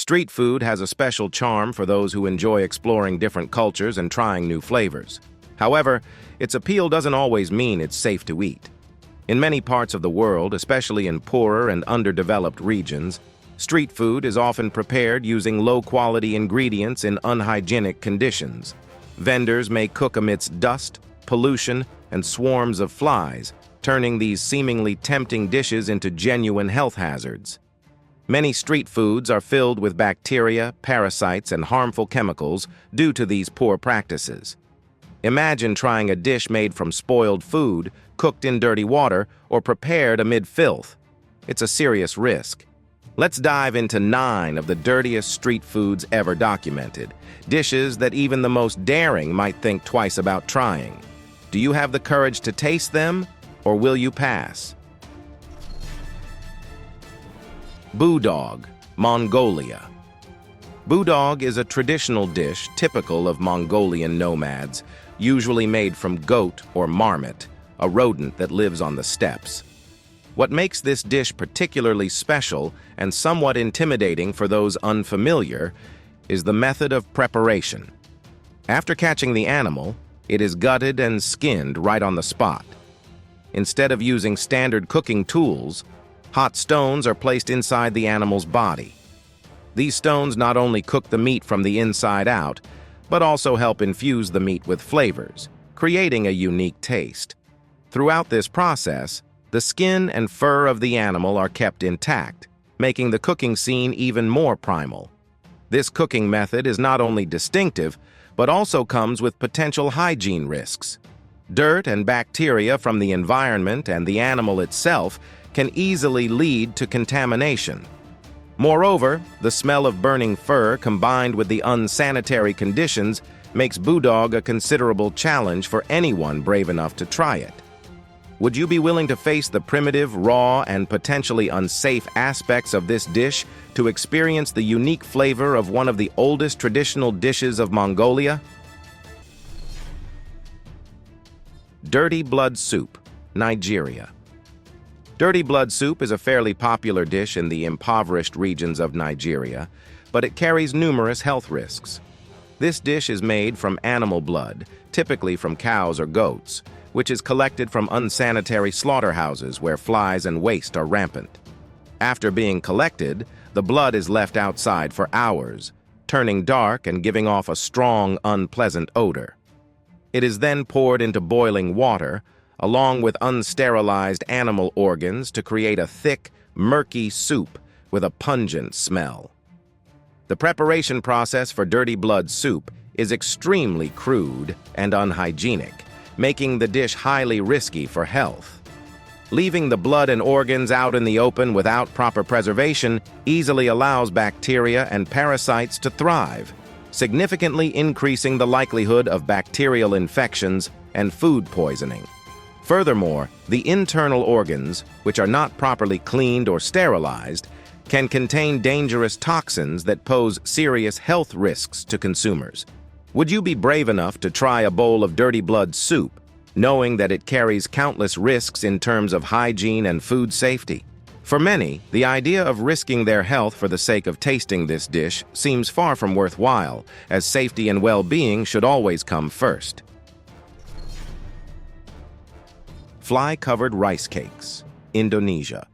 Street food has a special charm for those who enjoy exploring different cultures and trying new flavors. However, its appeal doesn't always mean it's safe to eat. In many parts of the world, especially in poorer and underdeveloped regions, street food is often prepared using low-quality ingredients in unhygienic conditions. Vendors may cook amidst dust, pollution, and swarms of flies, turning these seemingly tempting dishes into genuine health hazards. Many street foods are filled with bacteria, parasites, and harmful chemicals due to these poor practices. Imagine trying a dish made from spoiled food, cooked in dirty water, or prepared amid filth. It's a serious risk. Let's dive into 9 of the dirtiest street foods ever documented, dishes that even the most daring might think twice about trying. Do you have the courage to taste them, or will you pass? Boodog, Mongolia. Boodog is a traditional dish typical of Mongolian nomads, usually made from goat or marmot, a rodent that lives on the steppes. What makes this dish particularly special and somewhat intimidating for those unfamiliar is the method of preparation. After catching the animal, it is gutted and skinned right on the spot. Instead of using standard cooking tools, hot stones are placed inside the animal's body. These stones not only cook the meat from the inside out, but also help infuse the meat with flavors, creating a unique taste. Throughout this process, the skin and fur of the animal are kept intact, making the cooking scene even more primal. This cooking method is not only distinctive, but also comes with potential hygiene risks. Dirt and bacteria from the environment and the animal itself can easily lead to contamination. Moreover, the smell of burning fur combined with the unsanitary conditions makes Boodog a considerable challenge for anyone brave enough to try it. Would you be willing to face the primitive, raw, and potentially unsafe aspects of this dish to experience the unique flavor of one of the oldest traditional dishes of Mongolia? Dirty blood soup, Nigeria. Dirty blood soup is a fairly popular dish in the impoverished regions of Nigeria, but it carries numerous health risks. This dish is made from animal blood, typically from cows or goats, which is collected from unsanitary slaughterhouses where flies and waste are rampant. After being collected, the blood is left outside for hours, turning dark and giving off a strong, unpleasant odor. It is then poured into boiling water, along with unsterilized animal organs to create a thick, murky soup with a pungent smell. The preparation process for dirty blood soup is extremely crude and unhygienic, making the dish highly risky for health. Leaving the blood and organs out in the open without proper preservation easily allows bacteria and parasites to thrive, significantly increasing the likelihood of bacterial infections and food poisoning. Furthermore, the internal organs, which are not properly cleaned or sterilized, can contain dangerous toxins that pose serious health risks to consumers. Would you be brave enough to try a bowl of dirty blood soup, knowing that it carries countless risks in terms of hygiene and food safety? For many, the idea of risking their health for the sake of tasting this dish seems far from worthwhile, as safety and well-being should always come first. Fly-covered rice cakes, Indonesia.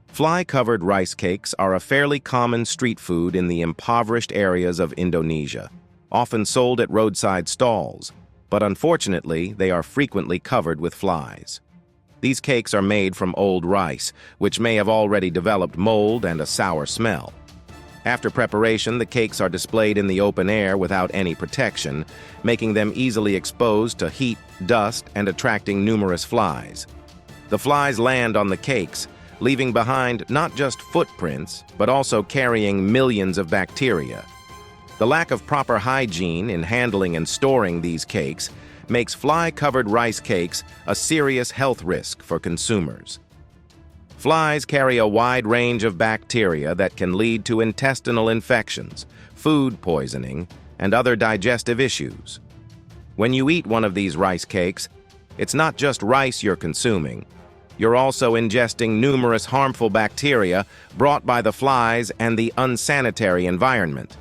Fly-covered rice cakes are a fairly common street food in the impoverished areas of Indonesia, often sold at roadside stalls, but unfortunately, they are frequently covered with flies. These cakes are made from old rice, which may have already developed mold and a sour smell. After preparation, the cakes are displayed in the open air without any protection, making them easily exposed to heat, dust, and attracting numerous flies. The flies land on the cakes, leaving behind not just footprints, but also carrying millions of bacteria. The lack of proper hygiene in handling and storing these cakes makes fly-covered rice cakes a serious health risk for consumers. Flies carry a wide range of bacteria that can lead to intestinal infections, food poisoning, and other digestive issues. When you eat one of these rice cakes, it's not just rice you're consuming. You're also ingesting numerous harmful bacteria brought by the flies and the unsanitary environment.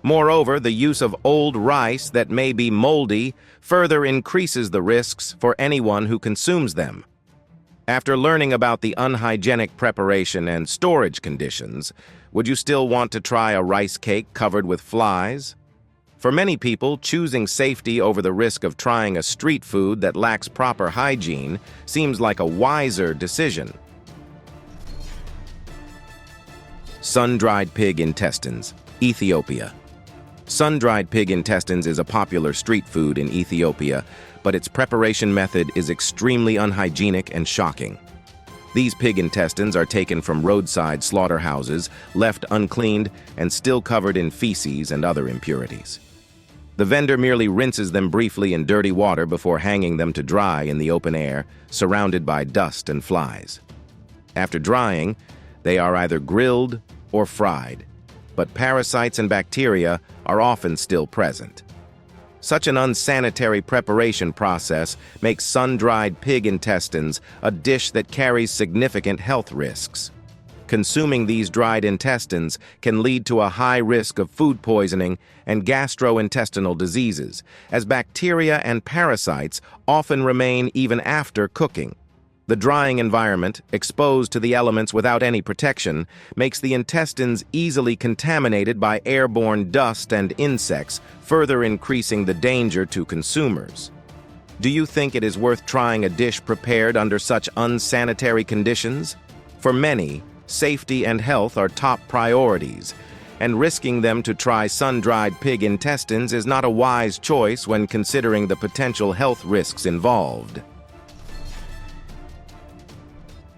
Moreover, the use of old rice that may be moldy further increases the risks for anyone who consumes them. After learning about the unhygienic preparation and storage conditions, would you still want to try a rice cake covered with flies? For many people, choosing safety over the risk of trying a street food that lacks proper hygiene seems like a wiser decision. Sun-Dried Pig Intestines, Ethiopia. Sun-dried pig intestines is a popular street food in Ethiopia, but its preparation method is extremely unhygienic and shocking. These pig intestines are taken from roadside slaughterhouses, left uncleaned, and still covered in feces and other impurities. The vendor merely rinses them briefly in dirty water before hanging them to dry in the open air, surrounded by dust and flies. After drying, they are either grilled or fried, but parasites and bacteria are often still present. Such an unsanitary preparation process makes sun-dried pig intestines a dish that carries significant health risks. Consuming these dried intestines can lead to a high risk of food poisoning and gastrointestinal diseases, as bacteria and parasites often remain even after cooking. The drying environment, exposed to the elements without any protection, makes the intestines easily contaminated by airborne dust and insects, further increasing the danger to consumers. Do you think it is worth trying a dish prepared under such unsanitary conditions? For many, safety and health are top priorities, and risking them to try sun-dried pig intestines is not a wise choice when considering the potential health risks involved.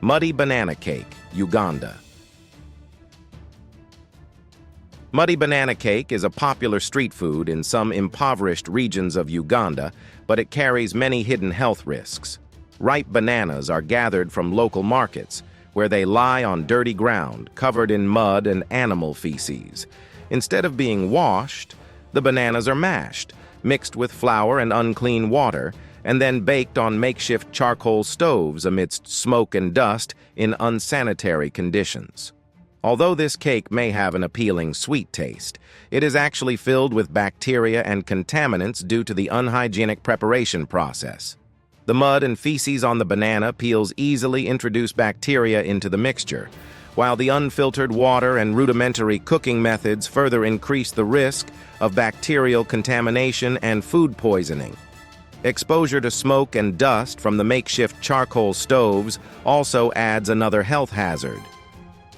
Muddy banana cake, Uganda. Muddy banana cake is a popular street food in some impoverished regions of Uganda, but it carries many hidden health risks. Ripe bananas are gathered from local markets, where they lie on dirty ground, covered in mud and animal feces. Instead of being washed, the bananas are mashed, mixed with flour and unclean water, and then baked on makeshift charcoal stoves amidst smoke and dust in unsanitary conditions. Although this cake may have an appealing sweet taste, it is actually filled with bacteria and contaminants due to the unhygienic preparation process. The mud and feces on the banana peels easily introduce bacteria into the mixture, while the unfiltered water and rudimentary cooking methods further increase the risk of bacterial contamination and food poisoning. Exposure to smoke and dust from the makeshift charcoal stoves also adds another health hazard.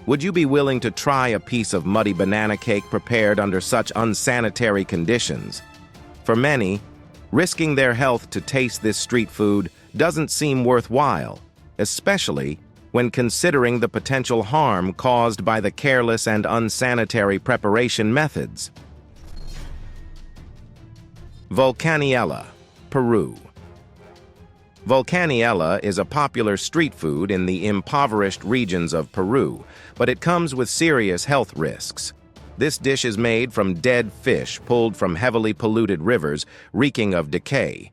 Would you be willing to try a piece of muddy banana cake prepared under such unsanitary conditions? For many, risking their health to taste this street food doesn't seem worthwhile, especially when considering the potential harm caused by the careless and unsanitary preparation methods. Vulcaniella, Peru. Vulcaniella is a popular street food in the impoverished regions of Peru, but it comes with serious health risks. This dish is made from dead fish pulled from heavily polluted rivers, reeking of decay.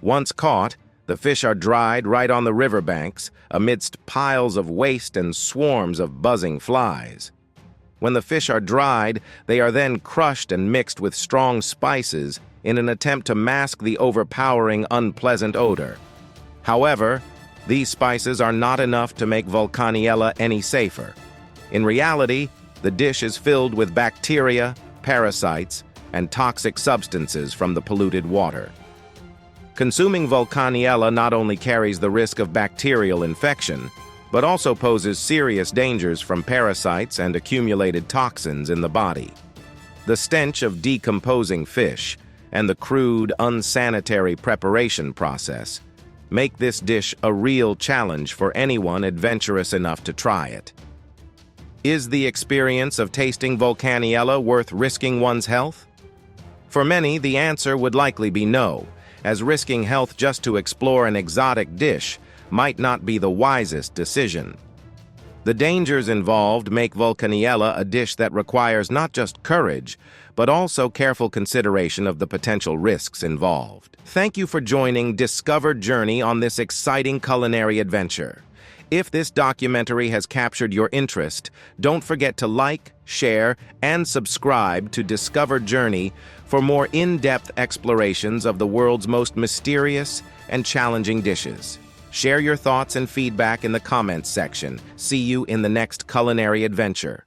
Once caught, the fish are dried right on the riverbanks, amidst piles of waste and swarms of buzzing flies. When the fish are dried, they are then crushed and mixed with strong spices in an attempt to mask the overpowering, unpleasant odor. However, these spices are not enough to make Vulcaniella any safer. In reality, the dish is filled with bacteria, parasites, and toxic substances from the polluted water. Consuming Vulcaniella not only carries the risk of bacterial infection, but also poses serious dangers from parasites and accumulated toxins in the body. The stench of decomposing fish and the crude, unsanitary preparation process make this dish a real challenge for anyone adventurous enough to try it. Is the experience of tasting Vulcaniella worth risking one's health? For many, the answer would likely be no, as risking health just to explore an exotic dish might not be the wisest decision. The dangers involved make Vulcaniella a dish that requires not just courage, but also careful consideration of the potential risks involved. Thank you for joining Discover Journey on this exciting culinary adventure. If this documentary has captured your interest, don't forget to like, share, and subscribe to Discover Journey for more in-depth explorations of the world's most mysterious and challenging dishes. Share your thoughts and feedback in the comments section. See you in the next culinary adventure.